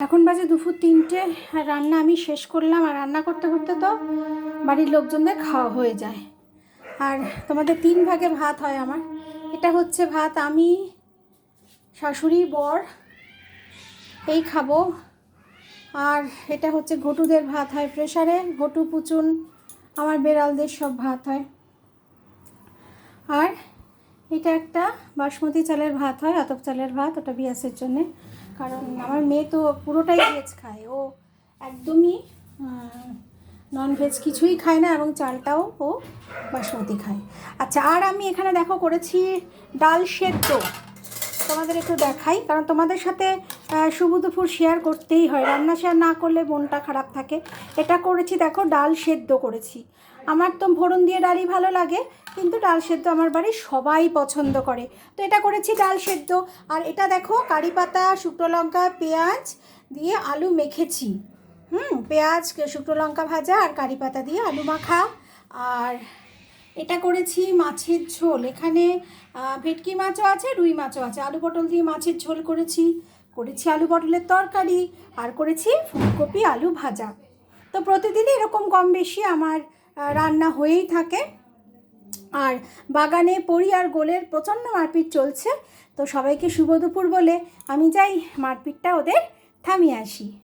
এখন বাজে দুপুর 3টে, আর রান্না আমি শেষ করলাম। আর রান্না করতে করতে তো বাড়ির লোকজনদের খাওয়া হয়ে যায়। আর তোমাদের 3 ভাগে ভাত হয় আমার। এটা হচ্ছে ভাত, আমি, শাশুড়ি, বর এই খাবো। আর এটা হচ্ছে ঘটুদের ভাত হয় প্রেসারে, ঘটু, পুচুন, আমার বেড়ালদের সব ভাত হয়। আর এটা একটা বাসমতি চালের ভাত হয়, আতপ চালের ভাত, ওটা বিয়াসের জন্যে। কারণ আমার মেয়ে তো পুরোটাই ভেজ খায়, ও একদমই ননভেজ কিছুই খায় না, এবং চালটাও ও বাসমতি খায়। আচ্ছা, আর আমি এখানে দেখো করেছি ডাল সেদ্ধ। তোমাদের একটু দেখাই, কারণ তোমাদের সাথে শুভ দুপুর শেয়ার করতেই হয়, রান্না শেয়ার না করলে মনটা খারাপ থাকে। এটা করেছি, দেখো ডাল সেদ্ধ করেছি। আমার তো ফোড়ন দিয়ে ডালই ভালো লাগে, কিন্তু ডাল সেদ্ধ আমার বাড়ির সবাই পছন্দ করে, তো এটা করেছি ডাল সেদ্ধ। আর এটা দেখো কারি পাতা, শুকনো লঙ্কা, পেঁয়াজ দিয়ে আলু মেখেছি। পেঁয়াজ, শুকনো লঙ্কা ভাজা আর কারি পাতা দিয়ে আলু মাখা। আর এটা করেছি মাছের ঝোল, এখানে ভেটকি মাছও আছে, রুই মাছও আছে। আলু পটল দিয়ে মাছের ঝোল করেছি, আলু পটলের তরকারি, আর করেছি ফুলকপি আলু ভাজা। তো প্রতিদিনই এরকম কম বেশি আমার রান্না হয়েই থাকে। আর বাগানে পরি আর গোলের প্রচণ্ড মারপিট চলছে, তো সবাইকে শুভ দুপুর বলে আমি যাই মারপিটটা ওদের থামিয়ে আসি।